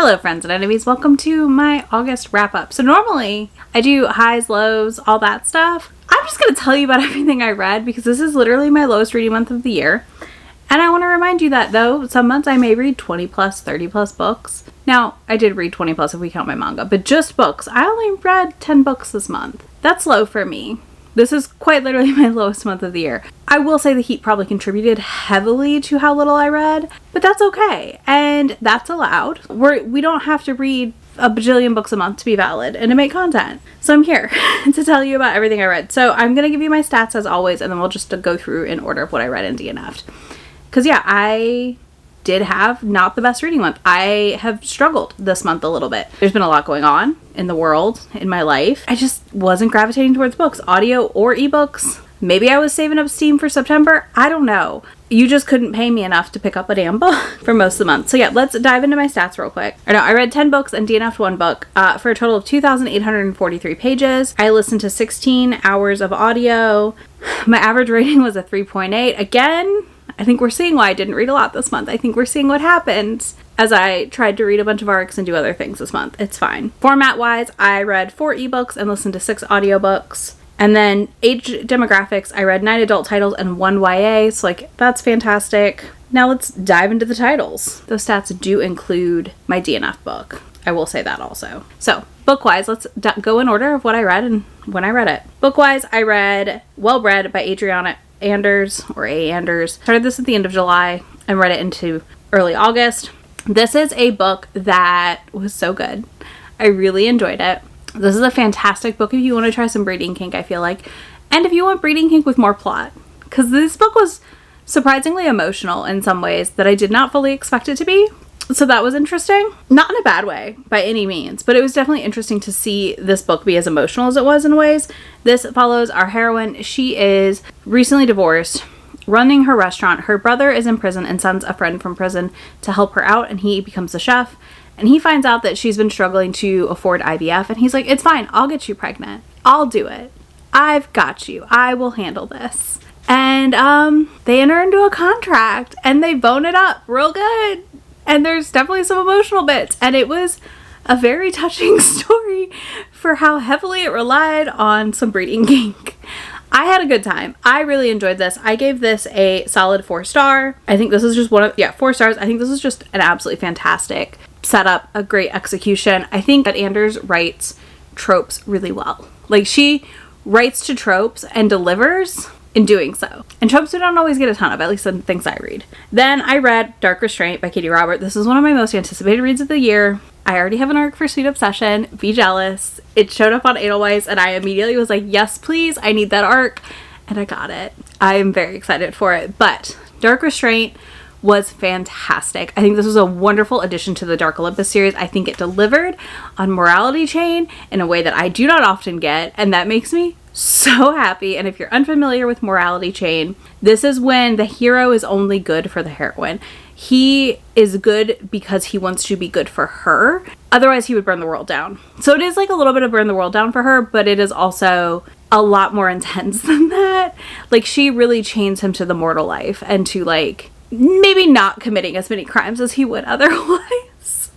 Hello friends and enemies, welcome to my August wrap up. So normally I do highs, lows, all that stuff. I'm just going to tell you about everything I read because this is literally my lowest reading month of the year. And I want to remind you that though some months I may read 20 plus, 30 plus books. Now I did read 20 plus if we count my manga, but just books. I only read 10 books this month. That's low for me. This is quite literally my lowest month of the year. I will say the heat probably contributed heavily to how little I read, but that's okay. And that's allowed. We don't have to read a bajillion books a month to be valid and to make content. So I'm here to tell you about everything I read. So I'm going to give you my stats as always, and then we'll just go through in order of what I read and DNF'd. Because yeah, I did have not the best reading month. I have struggled this month a little bit. There's been a lot going on in the world, in my life. I just wasn't gravitating towards books, audio or ebooks. Maybe I was saving up steam for September. I don't know. You just couldn't pay me enough to pick up a damn book for most of the month. So yeah, let's dive into my stats real quick. I read 10 books and DNF'd one book for a total of 2,843 pages. I listened to 16 hours of audio. My average rating was a 3.8. Again, I think we're seeing why I didn't read a lot this month. I think we're seeing what happened as I tried to read a bunch of ARCs and do other things this month. It's fine. Format-wise, I read 4 ebooks and listened to 6 audiobooks. And then age demographics, I read 9 adult titles and 1 YA. So that's fantastic. Now let's dive into the titles. Those stats do include my DNF book. I will say that also. So book-wise, let's go in order of what I read and when I read it. Book-wise, I read Well Bred by Adriana Anders, or A. Anders. Started this at the end of July and read it into early August. This is a book that was so good. I really enjoyed it. This is a fantastic book if you want to try some breeding kink, I feel like. And if you want breeding kink with more plot. Because this book was surprisingly emotional in some ways that I did not fully expect it to be. So that was interesting. Not in a bad way, by any means. But it was definitely interesting to see this book be as emotional as it was in ways. This follows our heroine. She is recently divorced, running her restaurant. Her brother is in prison and sends a friend from prison to help her out. And he becomes the chef. And he finds out that she's been struggling to afford IVF. And he's like, it's fine. I'll get you pregnant. I'll do it. I've got you. I will handle this. And they enter into a contract. And they bone it up real good. And there's definitely some emotional bits. And it was a very touching story for how heavily it relied on some breeding kink. I had a good time. I really enjoyed this. I gave this a solid 4-star. I think this is just 4 stars. I think this is just an absolutely fantastic setup, a great execution. I think that Anders writes tropes really well. She writes to tropes and delivers in doing so. And tropes we don't always get a ton of, at least in things I read. Then I read Dark Restraint by Katie Robert. This is one of my most anticipated reads of the year. I already have an arc for Sweet Obsession. Be jealous. It showed up on Edelweiss and I immediately was like, yes, please. I need that arc. And I got it. I am very excited for it. But Dark Restraint was fantastic. I think this was a wonderful addition to the Dark Olympus series. I think it delivered on Morality Chain in a way that I do not often get. And that makes me so happy. And if you're unfamiliar with Morality Chain, this is when the hero is only good for the heroine. He is good because he wants to be good for her. Otherwise, he would burn the world down. So it is a little bit of burn the world down for her, but it is also a lot more intense than that. She really chains him to the mortal life and to maybe not committing as many crimes as he would otherwise.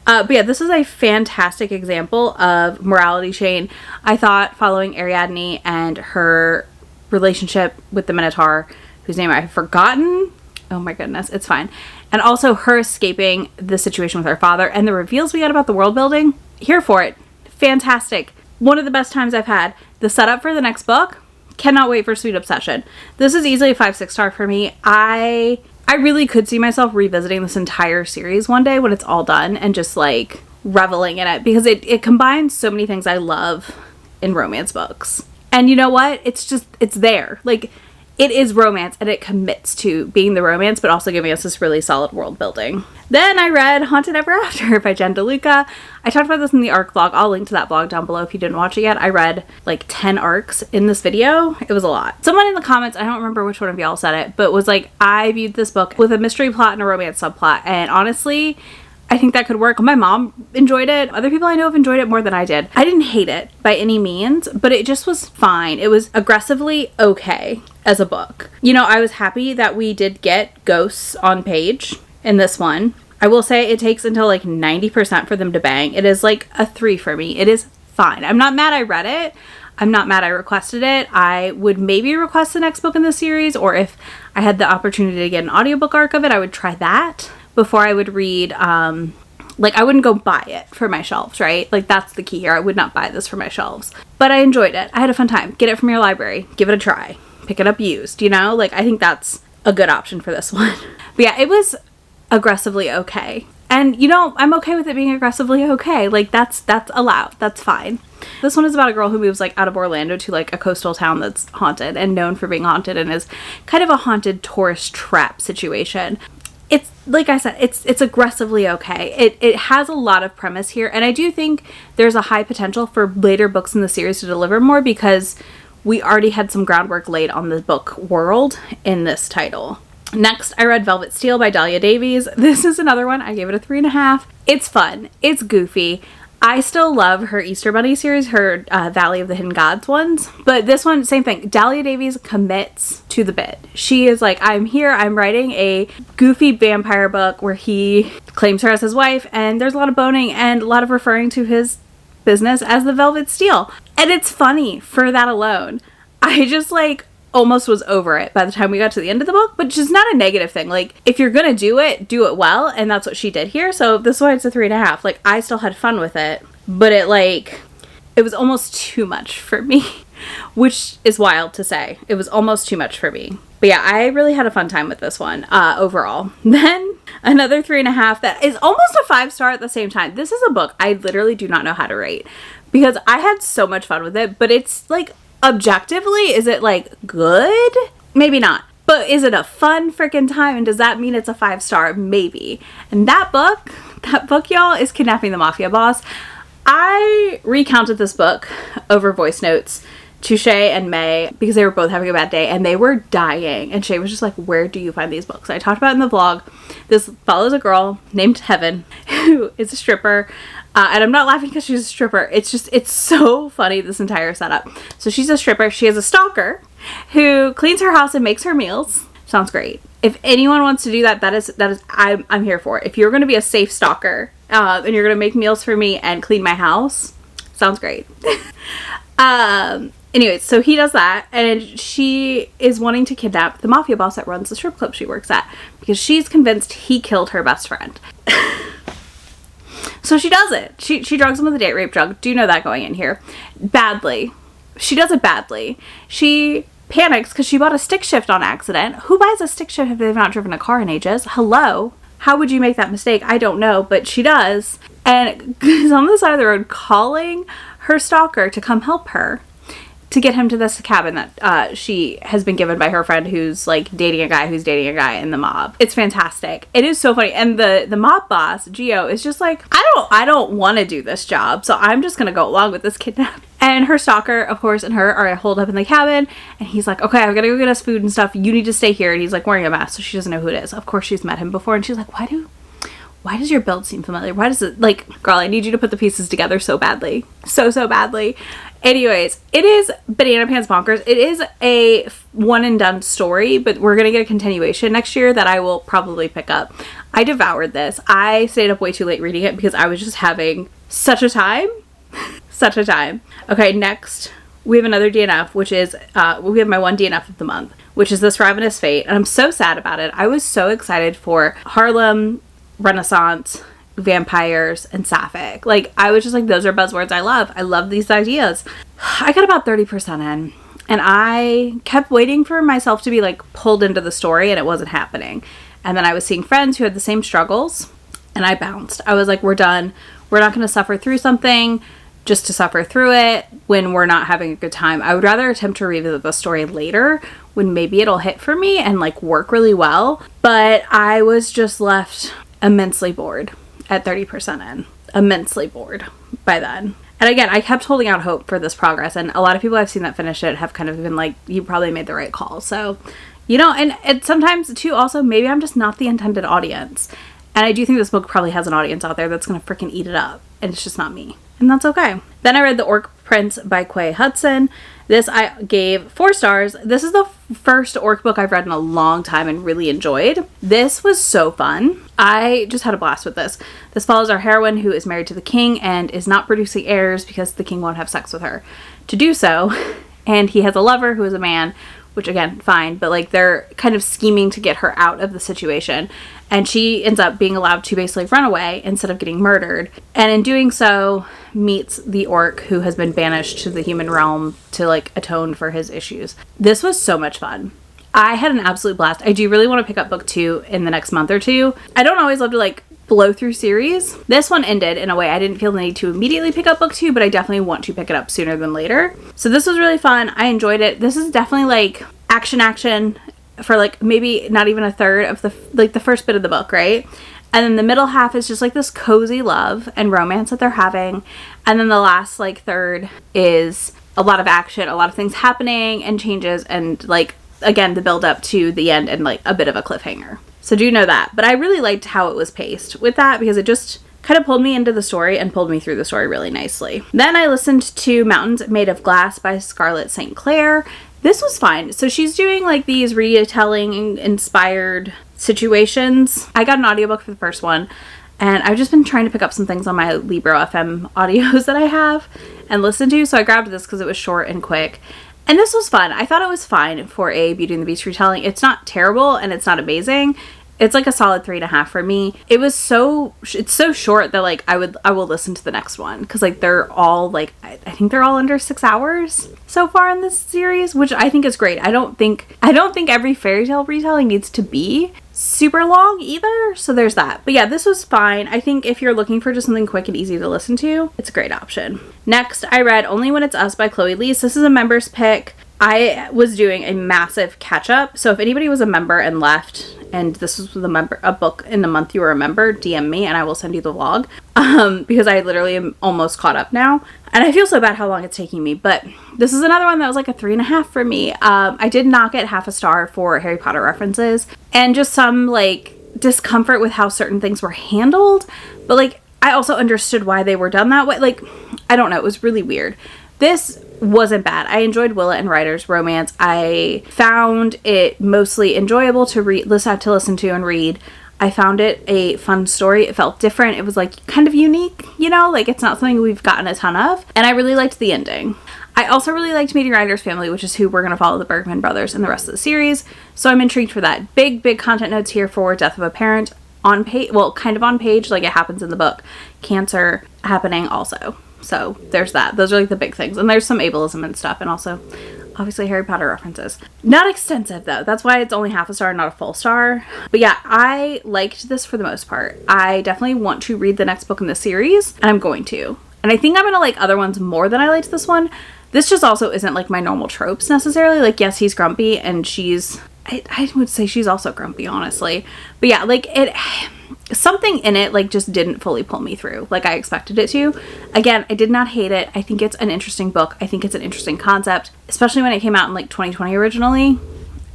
But yeah, this is a fantastic example of Morality Chain. I thought following Ariadne and her relationship with the Minotaur, whose name I've forgotten. Oh my goodness, it's fine. And also her escaping the situation with her father and the reveals we got about the world building. Here for it. Fantastic. One of the best times I've had. The setup for the next book. Cannot wait for Sweet Obsession. This is easily a 5-6 star for me. I really could see myself revisiting this entire series one day when it's all done and just reveling in it because it combines so many things I love in romance books. And you know what? It's there. It is romance and it commits to being the romance, but also giving us this really solid world building. Then I read Haunted Ever After by Jen DeLuca. I talked about this in the ARC vlog. I'll link to that blog down below if you didn't watch it yet. I read 10 ARCs in this video. It was a lot. Someone in the comments, I don't remember which one of y'all said it, but was I viewed this book with a mystery plot and a romance subplot. And honestly, I think that could work. My mom enjoyed it. Other people I know have enjoyed it more than I did. I didn't hate it by any means, but it just was fine. It was aggressively okay as a book. I was happy that we did get ghosts on page in this one. I will say it takes until like 90% for them to bang. It is like a 3 for me. It is fine. I'm not mad I read it. I'm not mad I requested it. I would maybe request the next book in the series, or if I had the opportunity to get an audiobook arc of it, I would try that before I would read. Like, I wouldn't go buy it for my shelves, right? Like, that's the key here. I would not buy this for my shelves. But I enjoyed it. I had a fun time. Get it from your library. Give it a try. Pick it up used, you know? Like, I think that's a good option for this one. But yeah, it was aggressively okay. And, you know, I'm okay with it being aggressively okay. Like, that's allowed. That's fine. This one is about a girl who moves, like, out of Orlando to, like, a coastal town that's haunted and known for being haunted, and is kind of a haunted tourist trap situation. It's, like I said, it's aggressively okay. It has a lot of premise here, and I do think there's a high potential for later books in the series to deliver more, because we already had some groundwork laid on the book world in this title. Next, I read Velvet Steel by Dahlia Davies. This is another one. I gave it a 3.5. It's fun. It's goofy. I still love her Easter Bunny series, her Valley of the Hidden Gods ones. But this one, same thing. Dahlia Davies commits to the bit. She is like, I'm here. I'm writing a goofy vampire book where he claims her as his wife. And there's a lot of boning and a lot of referring to his business as the Velvet Steel. And it's funny for that alone. I just like almost was over it by the time we got to the end of the book, but just not a negative thing. Like, if you're gonna do it well, and that's what she did here. So this is why it's a 3.5. Like, I still had fun with it, but it was almost too much for me, which is wild to say. It was almost too much for me. But yeah, I really had a fun time with this one overall. Then another 3.5 that is almost a 5-star at the same time. This is a book I literally do not know how to rate, because I had so much fun with it, but it's like, objectively, is it like good? Maybe not. But is it a fun freaking time? And does that mean it's a 5-star? Maybe. And that book, y'all, is Kidnapping the Mafia Boss. I recounted this book over voice notes to Shay and May, because they were both having a bad day and they were dying. And Shay was just like, where do you find these books? I talked about it in the vlog. This follows a girl named Heaven who is a stripper. And I'm not laughing because she's a stripper. It's so funny, this entire setup. So she's a stripper. She has a stalker who cleans her house and makes her meals. Sounds great. If anyone wants to do that, that is I'm here for it. If you're going to be a safe stalker and you're going to make meals for me and clean my house, sounds great. Anyways, so he does that, and she is wanting to kidnap the mafia boss that runs the strip club she works at, because she's convinced he killed her best friend. So she does it. She drugs him with a date rape drug. Do you know that going in here? Badly. She does it badly. She panics because she bought a stick shift on accident. Who buys a stick shift if they've not driven a car in ages? Hello? How would you make that mistake? I don't know, but she does. And is on the side of the road calling her stalker to come help her, to get him to this cabin that she has been given by her friend who's like dating a guy who's dating a guy in the mob. It's fantastic. It is so funny. And the mob boss, Gio, is just like, I don't want to do this job, so I'm just gonna go along with this kidnap. And her stalker, of course, and her are holed up in the cabin, and he's like, okay, I've got to go get us food and stuff. You need to stay here. And he's like wearing a mask, so she doesn't know who it is. Of course, she's met him before, and she's like, why does your build seem familiar? Why does it, like, girl, I need you to put the pieces together so badly. So badly. Anyways, it is Banana Pants Bonkers. It is a one and done story, but we're going to get a continuation next year that I will probably pick up. I devoured this. I stayed up way too late reading it because I was just having such a time. Such a time. Okay, next we have another DNF, which is, we have my one DNF of the month, which is This Ravenous Fate. And I'm so sad about it. I was so excited for Harlem, Renaissance, vampires, and sapphic. Like, I was just like, those are buzzwords I love. I love these ideas. I got about 30% in, and I kept waiting for myself to be like pulled into the story, and it wasn't happening. And then I was seeing friends who had the same struggles, and I bounced. I was like, we're done. We're not going to suffer through something just to suffer through it when we're not having a good time. I would rather attempt to revisit the story later when maybe it'll hit for me and like work really well. But I was just left immensely bored at 30% in. Immensely bored by then. And again, I kept holding out hope for this progress, and a lot of people I've seen that finish it have kind of been like, you probably made the right call. So, you know, and sometimes too, also, maybe I'm just not the intended audience. And I do think this book probably has an audience out there that's going to freaking eat it up, and it's just not me. And that's okay. Then I read The Orc Prince by Quay Hudson. This I gave 4 stars. This is the first orc book I've read in a long time and really enjoyed. This was so fun. I just had a blast with this. This follows our heroine who is married to the king and is not producing heirs because the king won't have sex with her to do so. And he has a lover who is a man, which again, fine, but like they're kind of scheming to get her out of the situation. And she ends up being allowed to basically run away instead of getting murdered. And in doing so, meets the orc who has been banished to the human realm to like atone for his issues. This was so much fun. I had an absolute blast. I do really want to pick up book 2 in the next month or two. I don't always love to like blow through series. This one ended in a way I didn't feel the need to immediately pick up book 2, but I definitely want to pick it up sooner than later. So this was really fun. I enjoyed it. This is definitely like action for like maybe not even a third of the first bit of the book, right? And then the middle half is just like this cozy love and romance that they're having. And then the last like third is a lot of action, a lot of things happening and changes, and like again the build up to the end and like a bit of a cliffhanger. So do know that. But I really liked how it was paced with that because it just kind of pulled me into the story and pulled me through the story really nicely. Then I listened to Mountains Made of Glass by Scarlett St. Clair. This was fine. So she's doing like these retelling inspired situations. I got an audiobook for the first one, and I've just been trying to pick up some things on my Libro FM audios that I have and listen to. So I grabbed this because it was short and quick. And this was fun. I thought it was fine for a Beauty and the Beast retelling. It's not terrible and it's not amazing. It's like a solid 3.5 for me. It's so short that like I will listen to the next one because like they're all like I think they're all under 6 hours so far in this series, which I think is great. I don't think every fairy tale retelling needs to be super long either. So there's that. But yeah, this was fine. I think if you're looking for just something quick and easy to listen to, it's a great option. Next, I read Only When It's Us by Chloe Leese. This is a member's pick. I was doing a massive catch up. So if anybody was a member and left, and this was a book in the month you were a member, DM me and I will send you the vlog. Because I literally am almost caught up now. And I feel so bad how long it's taking me. But this is another one that was like a 3.5 for me. I did not get half a star for Harry Potter references. And just some like discomfort with how certain things were handled. But like I also understood why they were done that way. Like, I don't know. It was really weird. This wasn't bad. I enjoyed Willa and Ryder's romance. I found it mostly enjoyable to listen to and read. I found it a fun story. It felt different. It was like kind of unique, you know, like it's not something we've gotten a ton of. And I really liked the ending. I also really liked meeting Ryder's family, which is who we're going to follow the Bergman brothers in the rest of the series. So I'm intrigued for that. Big content notes here for Death of a Parent on page, well, kind of on page, like it happens in the book. Cancer happening also. So there's that. Those are like the big things. And there's some ableism and stuff. And also obviously Harry Potter references. Not extensive though. That's why it's only half a star, not a full star. But yeah, I liked this for the most part. I definitely want to read the next book in the series, and I'm going to. And I think I'm going to like other ones more than I liked this one. This just also isn't like my normal tropes necessarily. Like, yes, he's grumpy and I would say she's also grumpy, honestly. But yeah, like something in it like just didn't fully pull me through like I expected it to. Again, I did not hate it. I think it's an interesting book. I think it's an interesting concept, especially when it came out in like 2020 originally.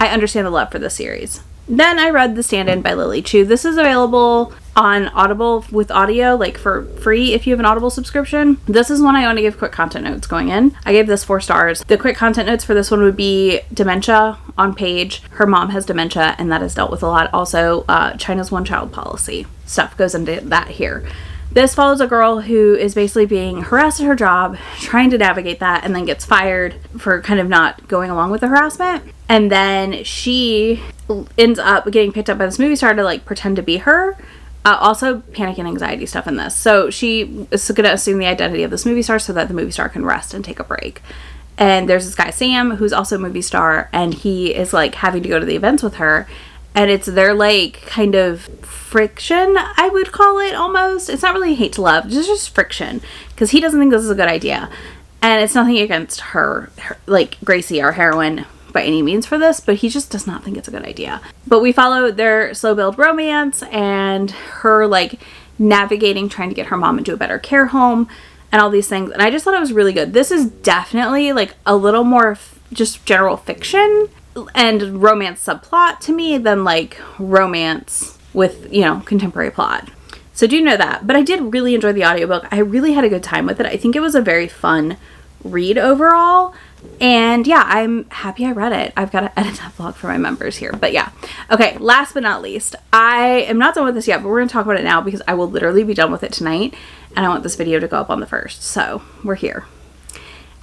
I understand the love for this series. Then I read The Stand-In by Lily Chu. This is available on Audible with audio, like for free if you have an Audible subscription. This is one I want to give quick content notes going in. I gave this 4 stars. The quick content notes for this one would be dementia on page. Her mom has dementia and that is dealt with a lot. Also, China's one-child policy. Stuff goes into that here. This follows a girl who is basically being harassed at her job, trying to navigate that, and then gets fired for kind of not going along with the harassment. And then she ends up getting picked up by this movie star to like pretend to be her. Also panic and anxiety stuff in this. So she is going to assume the identity of this movie star so that the movie star can rest and take a break. And there's this guy, Sam, who's also a movie star, and he is like having to go to the events with her. And it's their like kind of friction, I would call it almost. It's not really hate to love, it's just friction. Because he doesn't think this is a good idea. And it's nothing against her, like Gracie, our heroine, by any means for this, but he just does not think it's a good idea. But we follow their slow build romance and her like navigating, trying to get her mom into a better care home and all these things. And I just thought it was really good. This is definitely like a little more just general fiction and romance subplot to me than like romance with, you know, contemporary plot. So do know that. But I did really enjoy the audiobook. I really had a good time with it. I think it was a very fun read overall. And yeah, I'm happy I read it. I've got to edit that vlog for my members here. But yeah. Okay, last but not least, I am not done with this yet, but we're going to talk about it now because I will literally be done with it tonight. And I want this video to go up on the 1st. So we're here.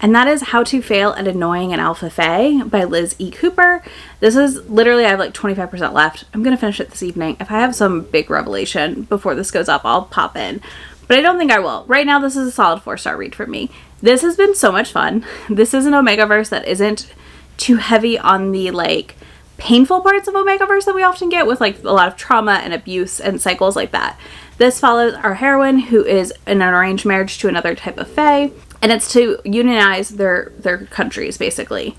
And that is How to Fail at Annoying an Alpha Fae by Liz E. Cooper. This is literally, I have like 25% left. I'm going to finish it this evening. If I have some big revelation before this goes up, I'll pop in. But I don't think I will. Right now, this is a solid 4-star read for me. This has been so much fun. This is an Omegaverse that isn't too heavy on the like painful parts of Omegaverse that we often get with like a lot of trauma and abuse and cycles like that. This follows our heroine who is in an arranged marriage to another type of fae. And it's to unionize their countries, basically.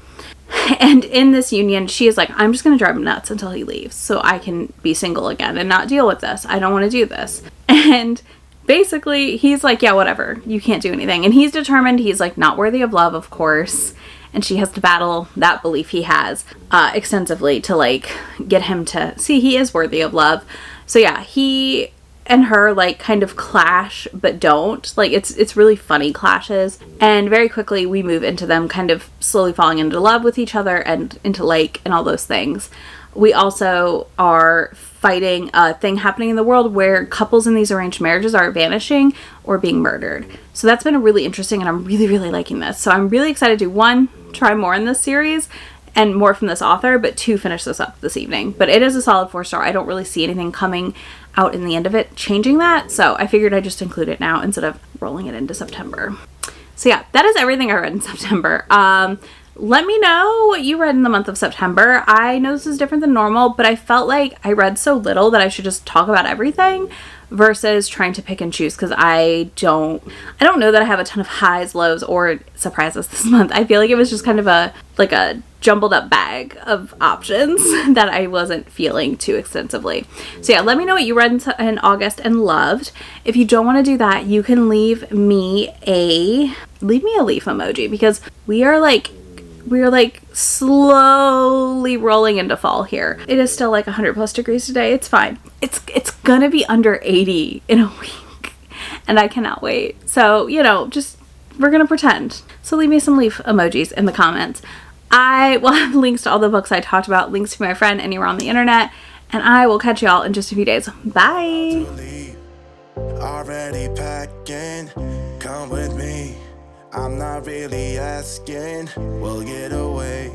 And in this union, she is like, I'm just going to drive him nuts until he leaves so I can be single again and not deal with this. I don't want to do this. And basically, he's like, yeah, whatever. You can't do anything. And he's determined. He's like not worthy of love, of course. And she has to battle that belief he has extensively to like get him to see he is worthy of love. So yeah, he and her like kind of clash but don't, like it's really funny clashes, and very quickly we move into them kind of slowly falling into love with each other and into like and all those things. We also are fighting a thing happening in the world where couples in these arranged marriages are vanishing or being murdered. So that's been really interesting, and I'm really liking this. So I'm really excited to, 1, try more in this series and more from this author, but 2, finish this up this evening. But it is a solid 4-star. I don't really see anything coming out in the end of it changing that, so I figured I'd just include it now instead of rolling it into September. So yeah, that is everything I read in September. Let me know what you read in the month of September. I know this is different than normal, but I felt like I read so little that I should just talk about everything versus trying to pick and choose, because I don't know that I have a ton of highs, lows, or surprises this month. I feel like it was just kind of a jumbled up bag of options that I wasn't feeling too extensively. So yeah, let me know what you read in August and loved. If you don't want to do that, you can leave me a leaf emoji, because we are like slowly rolling into fall here. It is still like 100 plus degrees today. It's fine. It's gonna be under 80 in a week, and I cannot wait. So, you know, just we're gonna pretend. So leave me some leaf emojis in the comments. I will have links to all the books I talked about, links to my friend anywhere on the internet, and I will catch y'all in just a few days. Bye. Already packing, come with me. I'm not really asking. We'll get away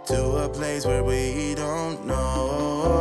to a place where we don't know.